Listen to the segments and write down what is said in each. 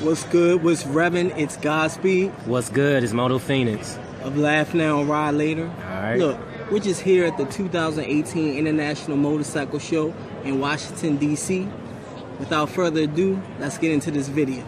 What's good? What's revving? It's Godspeed. What's good? It's Moto Phoenix. Of Laugh Now, Ride Later. All right. Look, we're just here at the 2018 International Motorcycle Show in Washington, D.C. Without further ado, let's get into this video.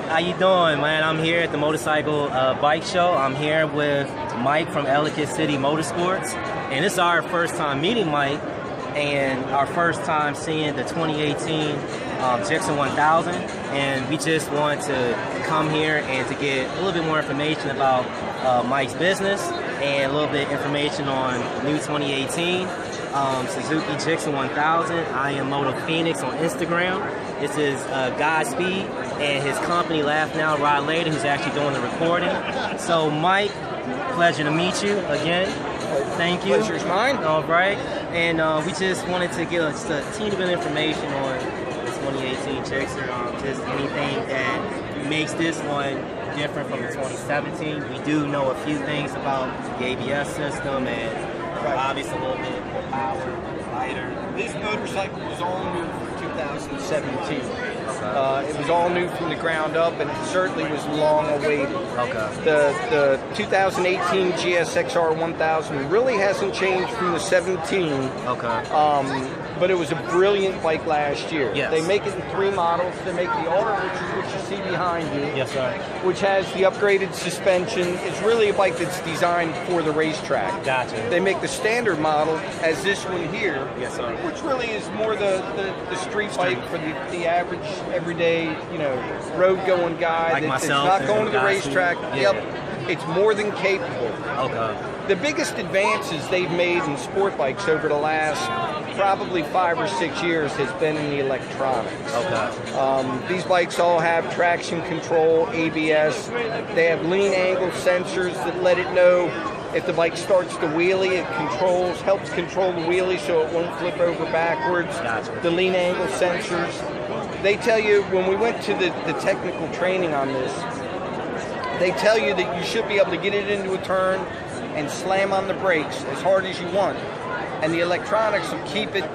How you doing, man? I'm here at the motorcycle bike show. I'm here with Mike from Ellicott City Motorsports, and it's our first time meeting Mike and our first time seeing the 2018 Gixxer 1000, and we just want to come here and to get a little bit more information about Mike's business and a little bit information on the new 2018 Suzuki Gixxer 1000. I am Moto Phoenix on Instagram. This is Godspeed and his company Laugh Now, Ride Later, who's actually doing the recording. So Mike, pleasure to meet you again. Thank you. Pleasure's mine. All right. And we just wanted to get just a teeny bit of information on the 2018 Gixxer, just anything that makes this one different from the 2017. We do know a few things about the ABS system and obviously a little bit more power, lighter. This motorcycle was all new for 2017. It was all new from the ground up, and it certainly was long awaited. Okay. The 2018 GSXR 1000 really hasn't changed from the 17. Okay. But it was a brilliant bike last year. Yes. They make it in 3 models. They make the Ultra, which is what you see behind you. Yes, sir. Which has the upgraded suspension. It's really a bike that's designed for the racetrack. Gotcha. They make the standard model as this one here. Yes, sir. Which really is more the street bike for the average, everyday, road-going guy Like that's myself not and going to the guys racetrack. who- Yep. yeah. It's more than capable. Okay. The biggest advances they've made in sport bikes over the last probably 5 or 6 years has been in the electronics. Okay. These bikes all have traction control, ABS. They have lean angle sensors that let it know if the bike starts to wheelie. It helps control the wheelie so it won't flip over backwards. Gotcha. The lean angle sensors. They tell you, when we went to the technical training on this, they tell you that you should be able to get it into a turn and slam on the brakes as hard as you want. And the electronics will keep it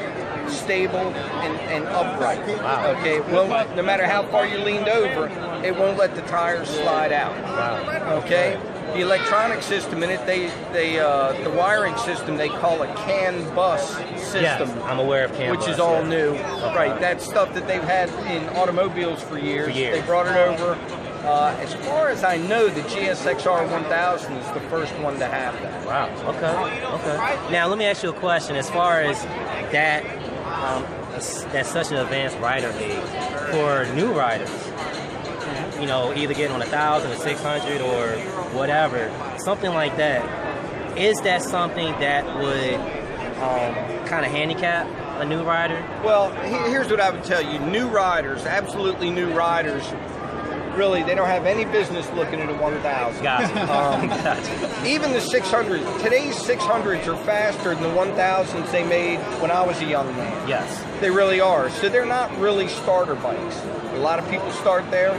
stable and upright. Wow. Okay, well, no matter how far you leaned over, it won't let the tires slide out. Wow. Okay? The electronic system in it, the wiring system, they call a CAN bus system. Yes, I'm aware of CAN which bus, is all yeah. new. Okay. Right, that's stuff that they've had in automobiles for years. For years. They brought it over. As far as I know, the GSXR 1000 is the first one to have that. Wow. Okay. Okay. Now let me ask you a question. As far as that that's such an advanced rider league for new riders. You know, either getting on 1,000 or 600 or whatever, something like that. Is that something that would kind of handicap a new rider? Well, here's what I would tell you. New riders, absolutely new riders, really, they don't have any business looking at a 1,000. Gotcha. Even the 600, today's 600s are faster than the 1,000s they made when I was a young man. Yes. They really are. So they're not really starter bikes. A lot of people start there.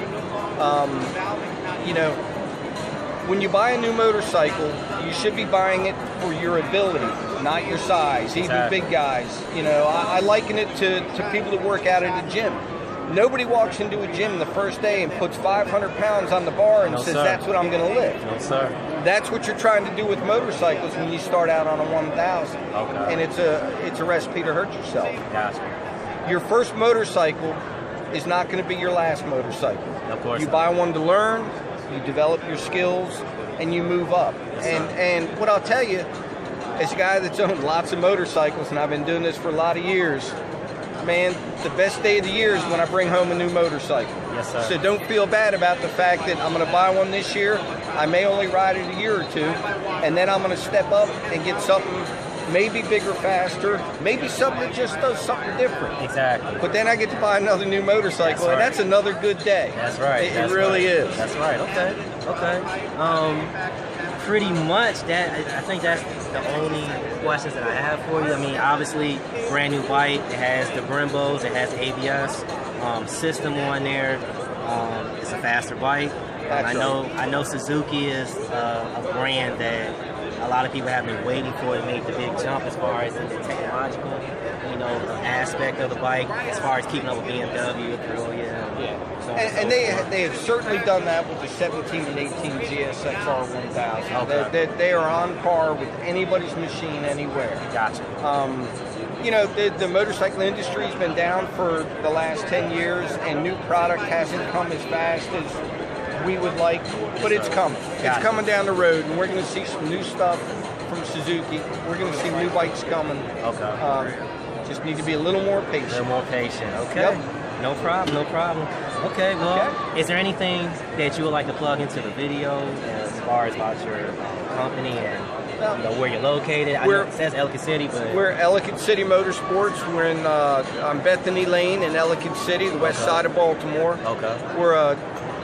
You know, when you buy a new motorcycle, you should be buying it for your ability, not your size. Even big guys. You know, I liken it to people that work out at a gym. Nobody walks into a gym the first day and puts 500 pounds on the bar and says, that's what I'm going to lift. No, sir. That's what you're trying to do with motorcycles when you start out on a 1,000. Okay. And it's a recipe to hurt yourself. Gotcha. Your first motorcycle is not going to be your last motorcycle. Of course. You buy one to learn, you develop your skills, and you move up. And what I'll tell you, as a guy that's owned lots of motorcycles, and I've been doing this for a lot of years, man, the best day of the year is when I bring home a new motorcycle. Yes, sir. So don't feel bad about the fact that I'm going to buy one this year. I may only ride it a year or two, and then I'm going to step up and get something maybe bigger, faster, maybe something that just does something different. Exactly. But then I get to buy another new motorcycle, and that's another good day. That's right. It really is. That's right. Okay. Pretty much I think that's the only questions that I have for you. I mean, obviously, brand new bike. It has the Brembos. It has the ABS system on there. It's a faster bike. I know Suzuki is a brand that a lot of people have been waiting for to make the big jump as far as the technological, aspect of the bike, as far as keeping up with BMW, Aprilia. And they have certainly done that with the 17 and 18 GSXR 1000. Okay. They are on par with anybody's machine anywhere. Gotcha. The motorcycle industry has been down for the last 10 years, and new product hasn't come as fast as we would like, but it's coming. It's coming down the road, and we're going to see some new stuff from Suzuki. We're going to see new bikes coming. Okay. Just need to be a little more patient. A little more patient. Okay. Yep. No problem. Okay, well, is there anything that you would like to plug into the video as far as about your company and where you're located? I know it says Ellicott City, but we're Ellicott City Motorsports. We're in on Bethany Lane in Ellicott City, the west side of Baltimore. Okay. We're a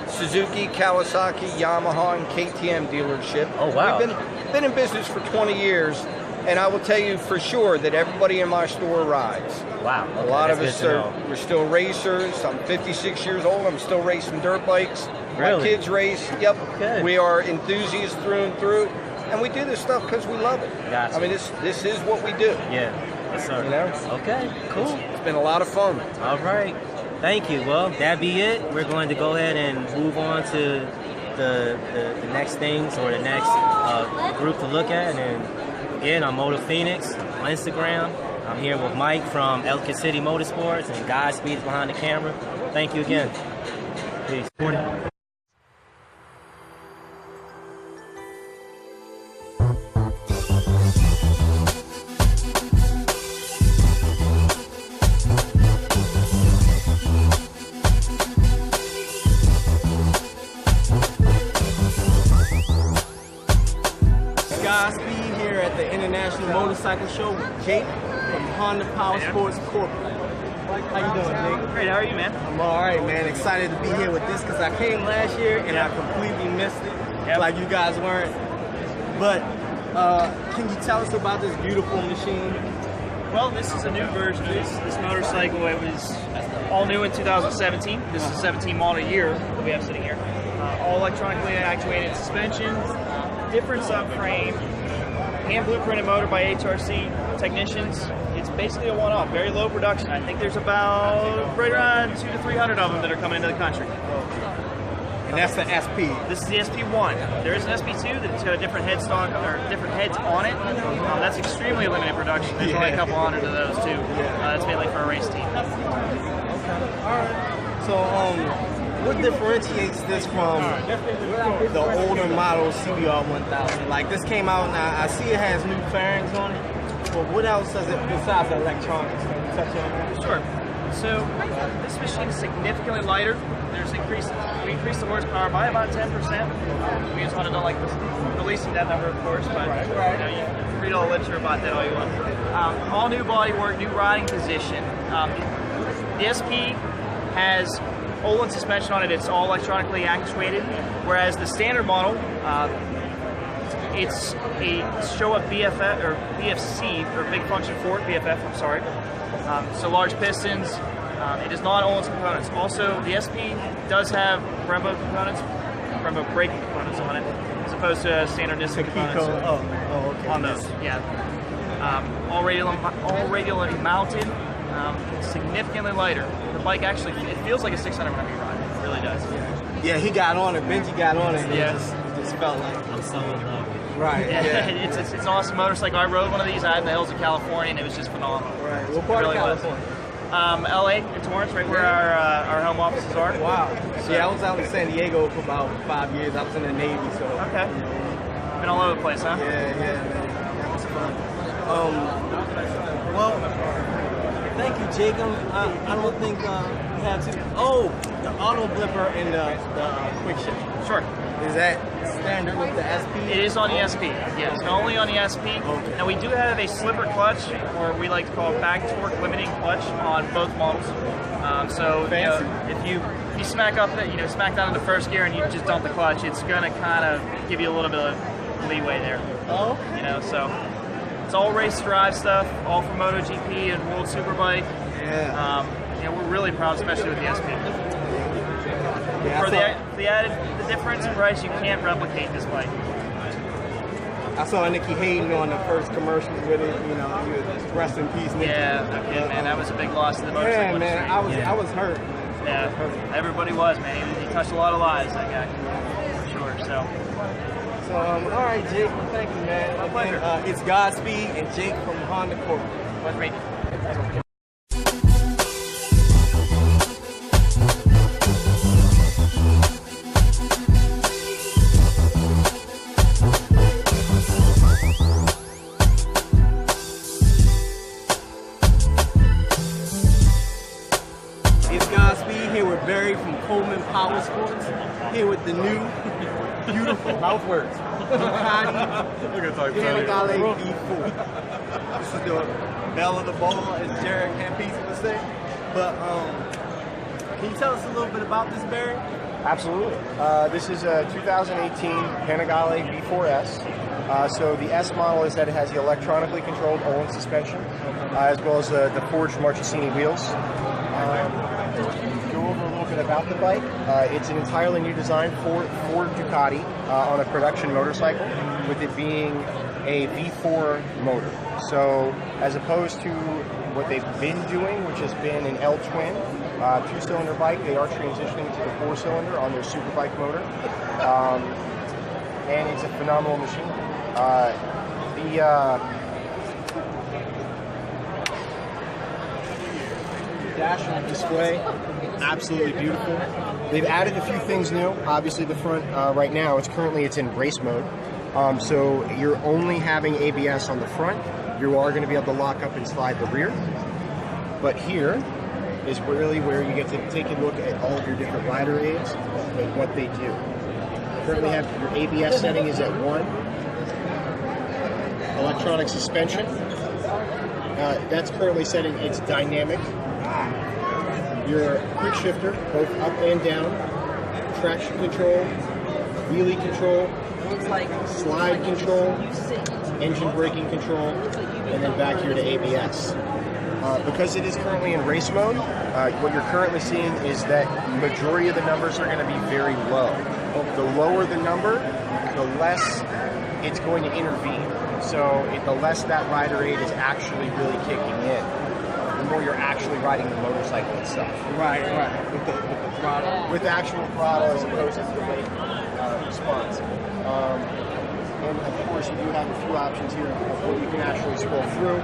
Suzuki, Kawasaki, Yamaha, and KTM dealership. Oh, wow. We've been in business for 20 years, and I will tell you for sure that everybody in my store rides. Wow. Okay, a lot of us we're still racers. I'm 56 years old. I'm still racing dirt bikes. Really? My kids race. Yep. Okay. We are enthusiasts through and through, and we do this stuff because we love it. Gotcha. I mean, this is what we do. Yeah. Yes, sir. Okay. Cool. It's been a lot of fun. All right. Thank you. Well, that be it. We're going to go ahead and move on to the next things or the next group to look at. And again, I'm Moto Phoenix on Instagram. I'm here with Mike from Ellicott City Motorsports, and Godspeed is behind the camera. Thank you again. Peace. Godspeed here at the International Motorcycle Show with Jake from Honda Powersports Corporate. How you doing, Jake? Great, how are you, man? I'm all right, man. Excited to be here with this because I came last year and I completely missed it, like you guys weren't. But can you tell us about this beautiful machine? Well, this is a new version of this motorcycle. It was all new in 2017. This is a 17 model year that we have sitting here. All electronically actuated suspension, different subframe, hand blueprinted motor by HRC technicians. It's basically a one-off, very low production. I think there's about right around 200 to 300 of them that are coming into the country. And that's the SP. This is the SP1. There is an SP2 that's got a different headstock or different heads on it. That's extremely limited production. There's only a couple hundred of those too. That's mainly for a race team. Okay. All right. So, what differentiates this from the older model CBR 1000? Like this came out and I see it has new fairings on it. But what else does it besides the electronics? Can you touch on that? Sure. So this machine is significantly lighter. We increased the horsepower by about 10%. We just wanted to like releasing that number, of course, but you know, you can read all the literature about that all you want. All new bodywork, new riding position. The SP has Coleman suspension on it. It's all electronically actuated, whereas the standard model, it's a show up BFF or BFC or big function Ford BFF. I'm sorry. So large pistons. It is not Olin's components. Also, the SP does have Brembo components, Brembo braking components on it, as opposed to standard Nissan components Okay. on those. Yeah. All radially mounted, significantly lighter. The bike actually, it feels like a 600 whenever you ride. It really does. Yeah, he got on it. Benji got on it. And Yeah. it just felt like I'm so in love with it. right. Yeah, Yeah. it's an awesome motorcycle. I rode one of these out in the hills of California, and it was just phenomenal. Right. What part Really of was. California? LA in Torrance, right where our home offices are. Wow. Yeah, I was out in San Diego for about 5 years. I was in the Navy, so. Okay. Been all over the place, huh? Yeah, man. That was fun. Well, thank you, Jacob. I don't think we had to. Oh, the auto blipper and the quick shift. Sure. Is that standard with the SP? It is on the SP, yes, only on the SP. Okay. Now we do have a slipper clutch, or we like to call it back torque limiting clutch on both models. So you know, if you smack up, smack down in the first gear and you just dump the clutch, it's gonna kind of give you a little bit of leeway there. Oh. So it's all race drive stuff, all for MotoGP and World Superbike. Yeah. We're really proud, especially with the SP. Yeah, For the difference in price, you can't replicate this bike. I saw Nikki Hayden on the first commercials with it. You know, he was rest in peace, Nikki. Yeah, no kidding, man. That was a big loss to the motorcycle Yeah, man. industry. I was hurt. Yeah, everybody was, man. He touched a lot of lives, that guy, for sure. So, all right, Jake. Well, thank you, man. My pleasure. It's Godspeed and Jake from Honda Corp. let's meet. It's Godspeed here with Barry from Coleman Powersports. Here with the new, beautiful mouthworks. Ducati Panigale V4. This is the belle of the ball, as Jared Campese would say. But can you tell us a little bit about this, Barry? Absolutely. This is a 2018 Panigale V4S. So the S model is that it has the electronically controlled Olin suspension, as well as the forged Marchesini wheels. Go over a little bit about the bike. It's an entirely new design for Ducati on a production motorcycle, with it being a V4 motor. So as opposed to what they've been doing, which has been an L-twin, two-cylinder bike, they are transitioning to the four-cylinder on their Superbike motor. And it's a phenomenal machine. Dash display, absolutely beautiful. They've added a few things new. Obviously, the front right now, it's in race mode. So you're only having ABS on the front. You are going to be able to lock up and slide the rear. But here is really where you get to take a look at all of your different rider aids and what they do. Currently have your ABS setting is at 1. Electronic suspension. That's currently setting its dynamic. Your quick shifter, both up and down, traction control, wheelie control, slide control, engine braking control, and then back here to ABS. Because it is currently in race mode, what you're currently seeing is that the majority of the numbers are going to be very low. The lower the number, the less it's going to intervene. So the less that rider aid is actually really kicking in, the more you're actually riding the motorcycle itself. Right. With the throttle. With the actual throttle as opposed to the delayed response. And of course you do have a few options here where you can actually scroll through.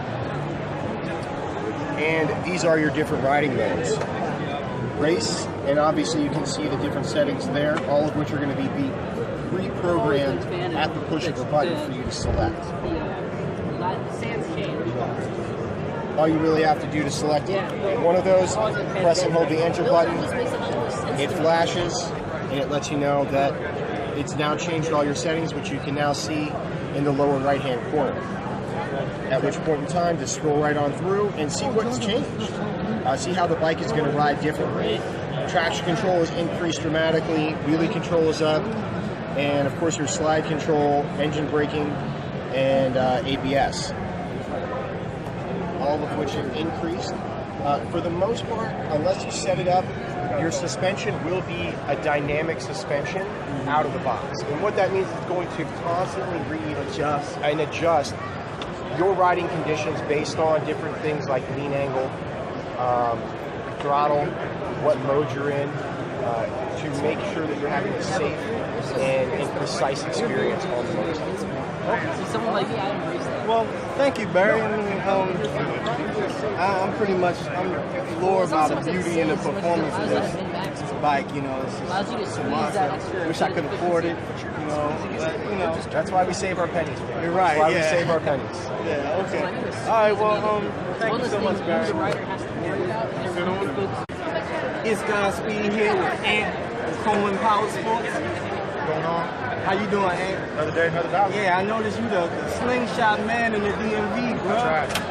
And these are your different riding modes. Race, and obviously you can see the different settings there, all of which are going to be pre-programmed at the push of a button for you to select. All you really have to do to select one of those, press and hold the enter button. It flashes and it lets you know that it's now changed all your settings, which you can now see in the lower right-hand corner. At which point in time, just scroll right on through and see what's changed. See how the bike is going to ride differently. Traction control is increased dramatically, wheelie control is up, and of course your slide control, engine braking, and ABS. All of which have increased. For the most part, unless you set it up, your suspension will be a dynamic suspension out of the box. And what that means is it's going to constantly adjust your riding conditions based on different things like lean angle, throttle, what mode you're in, to make sure that you're having a safe and precise experience on the motorcycle. Well, thank you, Barry. I mean, I'm pretty much floored by the beauty and the performance of this bike. You know, it's just a monster. Wish I could afford it. You know, but, you know, That's why we save our pennies. Bro. you're right. That's why yeah. we save our pennies. Yeah. Okay. All right. Well, thank you so much, Barry. It's Godspeed here with Ant from Coleman Powersports. What's going on? How you doing, Ant? Another day, another dollar. Yeah, I noticed you the slingshot man in the DMV, bro. That's right.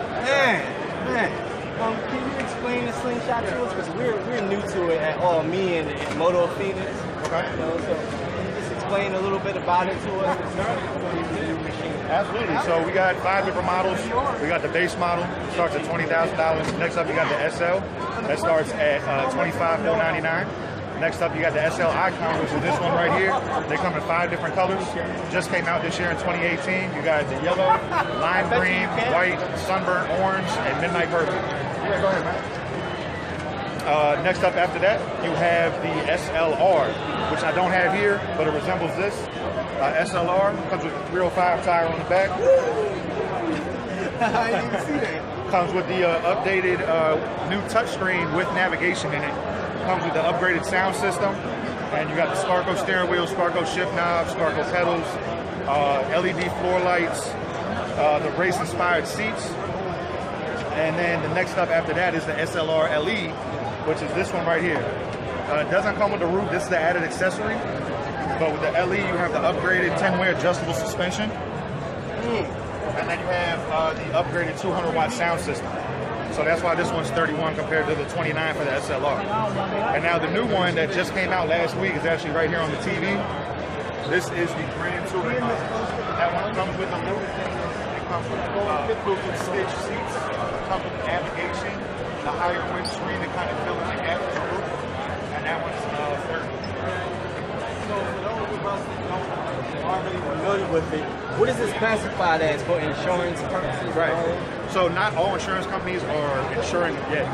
Man. Can you explain the slingshot to us? Because we're new to it at all, me and Moto Phoenix. Okay. You know, so can you just explain a little bit about it to us? Absolutely. So we got 5 different models. We got the base model, starts at $20,000. Next up, you got the SL, that starts at $25,499. Next up, you got the SL Icon, which is this one right here. They come in 5 different colors. Just came out this year in 2018. You got the yellow, lime green, white, sunburnt orange, and midnight purple. Yeah, go ahead, man. Next up after that, you have the SLR, which I don't have here, but it resembles this. SLR comes with a 305 tire on the back. I didn't even see that. Comes with the updated new touchscreen with navigation in it. Comes with the upgraded sound system, and you got the Sparco steering wheel, Sparco shift knob, Sparco pedals, LED floor lights, the race-inspired seats. And then the next up after that is the SLR LE, which is this one right here. It doesn't come with the roof. This is the added accessory. But with the LE, you have the upgraded 10-way adjustable suspension. And then you have the upgraded 200-watt sound system. So that's why this one's 31 compared to the 29 for the SLR. And now the new one that just came out last week is actually right here on the TV. This is the Grand Touring model. That one comes with the roof. It comes with quilted stitch seats. It comes with navigation, the higher windscreen that kind of fills in the gap in the roof. And that one's 30. So for those of us that aren't really familiar with it, what is this classified as for insurance purposes? Right. So not all insurance companies are insuring it yet.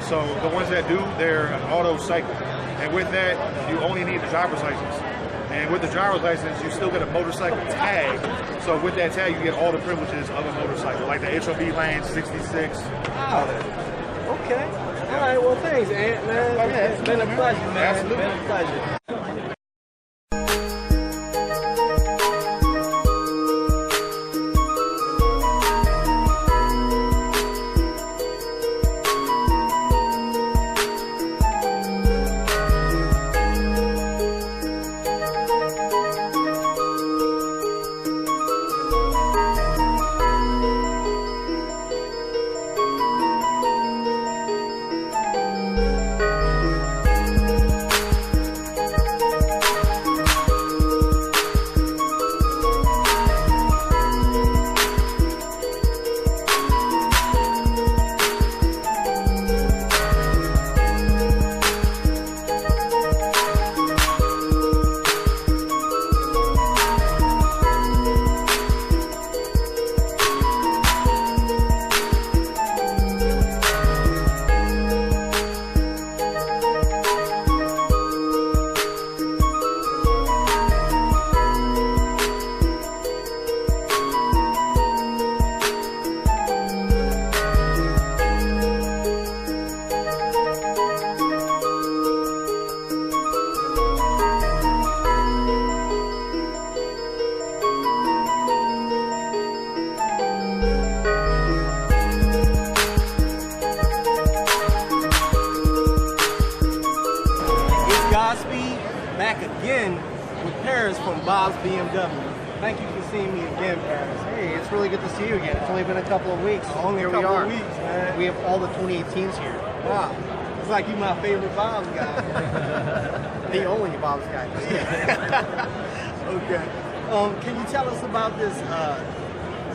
So the ones that do, they're an auto cycle. And with that, you only need the driver's license. And with the driver's license, you still get a motorcycle tag. So with that tag, you get all the privileges of a motorcycle, like the HOV lane 66. Wow. Okay. All right. Well, thanks, Ant, man. Yeah, it's been a pleasure, man. Absolutely. It's been a pleasure. back again with Paris from Bob's BMW. Thank you for seeing me again, Paris. Hey, it's really good to see you again. It's only been a couple of weeks. Only a Here we couple are. of weeks, man. We have all the 2018s here. Wow. It's like you my favorite Bob's guy. The only Bob's guy. Okay. Can you tell us about this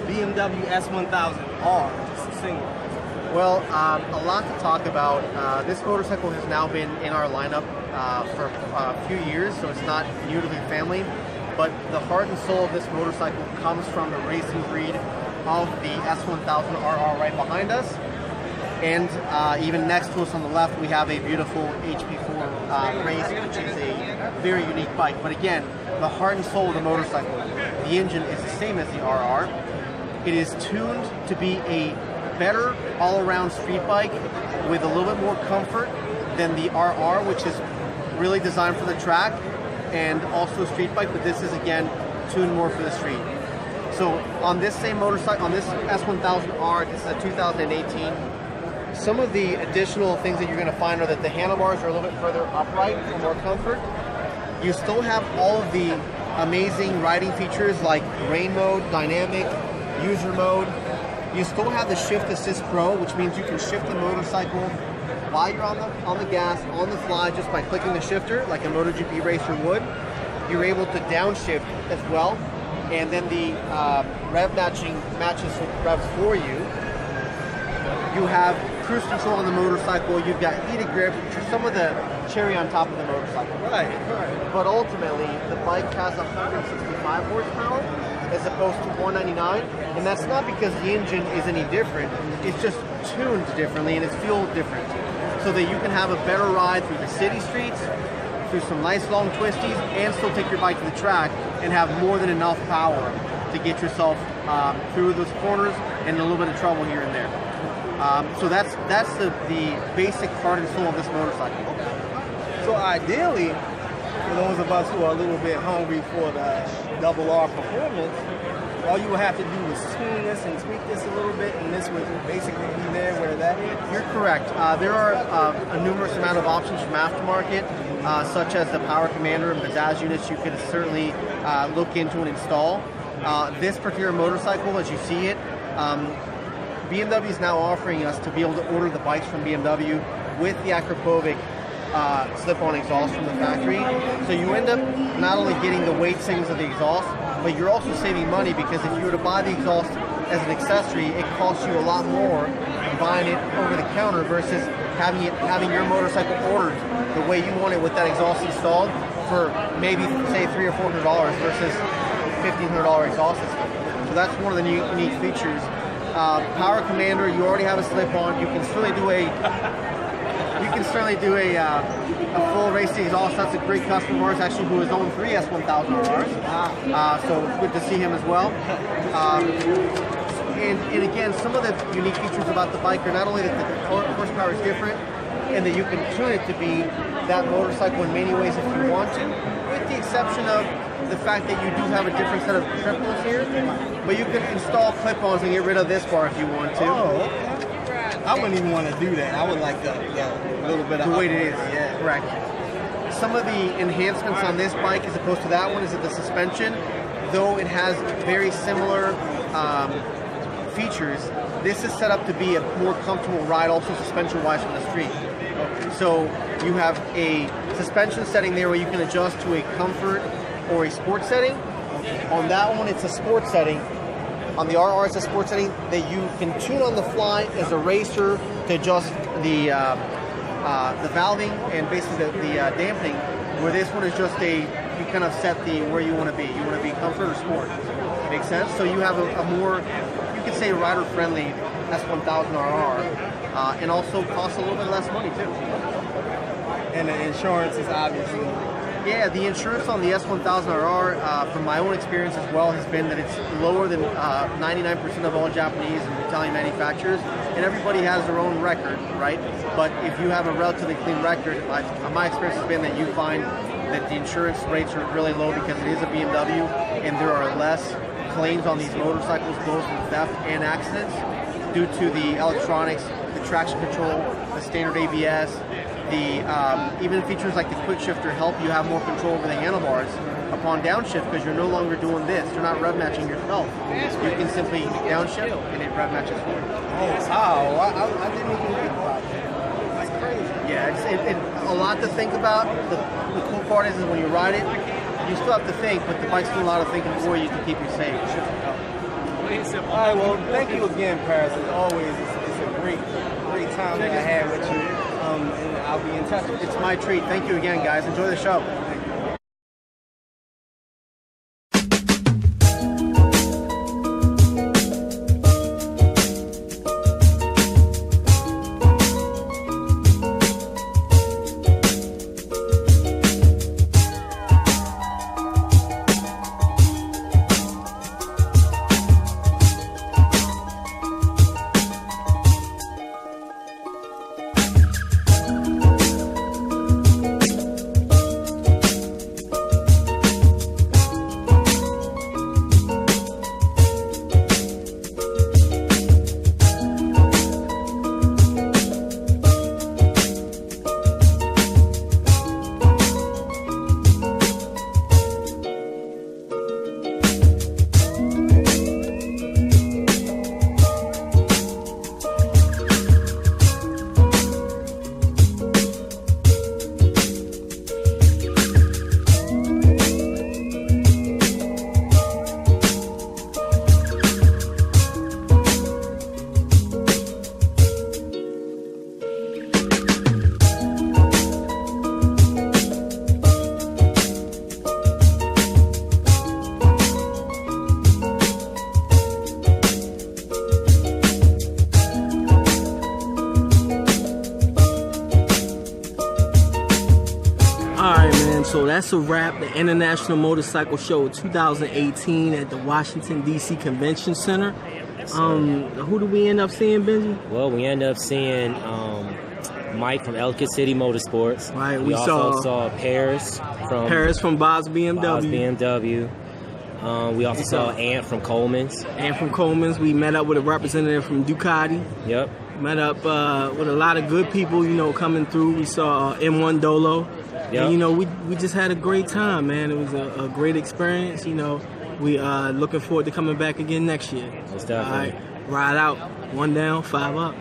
BMW S1000R, just a single? Well, a lot to talk about. This motorcycle has now been in our lineup for a few years, so it's not new to the family. But the heart and soul of this motorcycle comes from the racing breed of the S1000RR right behind us. And even next to us on the left, we have a beautiful HP4 race, which is a very unique bike. But again, the heart and soul of the motorcycle, the engine is the same as the RR. It is tuned to be a better all-around street bike with a little bit more comfort than the RR, which is really designed for the track and also a street bike, but this is again tuned more for the street. So on this same motorcycle, on this S1000R, this is a 2018, some of the additional things that you're going to find are that the handlebars are a little bit further upright for more comfort. You still have all of the amazing riding features like rain mode, dynamic, user mode. You still have the Shift Assist Pro, which means you can shift the motorcycle while you're on the gas, on the fly, just by clicking the shifter, like a MotoGP racer would. You're able to downshift as well, and then the rev matching matches revs for you. You have cruise control on the motorcycle. You've got heated grips, which are some of the cherry on top of the motorcycle. Right. But ultimately, the bike has 165 horsepower as opposed to 199, and that's not because the engine is any different. It's just tuned differently and it's fueled different, so that you can have a better ride through the city streets, through some nice long twisties, and still take your bike to the track and have more than enough power to get yourself through those corners and a little bit of trouble here and there. So that's the basic heart and soul of this motorcycle. So ideally, for those of us who are a little bit hungry for the double R performance, all you would have to do is tune this and tweak this a little bit, and this would basically be there where that is. You're correct. There are a numerous amount of options from aftermarket, such as the Power Commander and Bazaz units you could certainly look into and install. This particular motorcycle, as you see it, BMW is now offering us to be able to order the bikes from BMW with the Akrapovic slip-on exhaust from the factory. So you end up not only getting the weight savings of the exhaust, but you're also saving money, because if you were to buy the exhaust as an accessory, it costs you a lot more buying it over the counter versus having your motorcycle ordered the way you want it with that exhaust installed for maybe say $300 or $400 versus $1,500 exhaust system. So that's one of the unique features. Power Commander, you already have a slip-on. You can certainly do a full racing exhaust. That's a great customer of ours, actually, who has owned 3 S1000Rs. So it's good to see him as well. And again, some of the unique features about the bike are not only that the horsepower is different, and that you can tune it to be that motorcycle in many ways if you want to, with the exception of the fact that you do have a different set of triples here, but you can install clip-ons and get rid of this bar if you want to. Oh, okay. I wouldn't even want to do that. I would like the little bit of the weight it is. Yeah, correct. Some of the enhancements on this bike as opposed to that one is that the suspension, though it has very similar features, this is set up to be a more comfortable ride, also suspension-wise from the street. So you have a suspension setting there where you can adjust to a comfort or a sport setting. On that one, it's a sport setting. On the RR, it's a sport setting that you can tune on the fly as a racer to adjust the valving and basically the dampening. Where this one is just you kind of set where you want to be. You want to be comfort or sport. Makes sense. So you have a more, you could say, rider-friendly S1000RR, and also costs a little bit less money too. And the insurance is obviously. Yeah, the insurance on the S1000RR, from my own experience as well, has been that it's lower than 99% of all Japanese and Italian manufacturers, and everybody has their own record, right? But if you have a relatively clean record, my experience has been that you find that the insurance rates are really low because it is a BMW, and there are less claims on these motorcycles, both from theft and accidents, due to the electronics, the traction control, the standard ABS, even features like the quick shifter help you have more control over the handlebars upon downshift because you're no longer doing this. You're not rev matching yourself. You can simply downshift and it rev matches for you. Oh, wow. I didn't even think about that. That's crazy. Yeah, it's a lot to think about. The cool part is when you ride it, you still have to think, but the bike's doing a lot of thinking for you to keep you safe. All right, well, thank you again, Paris. As always, it's a great time that I had with you, and I'll be in touch. It's my treat. Thank you again, guys. Enjoy the show. So that's a wrap. The International Motorcycle Show 2018 at the Washington, D.C. Convention Center. Who do we end up seeing, Benji? Well, we end up seeing Mike from Ellicott City Motorsports. Right. We also saw Paris from Bob's BMW. We also saw Ant from Coleman's. We met up with a representative from Ducati. Yep. Met up with a lot of good people, coming through. We saw M1 Dolo. Yep. And, we just had a great time, man. It was a great experience. We looking forward to coming back again next year. Most definitely. All right, ride out. 1 down, 5 up.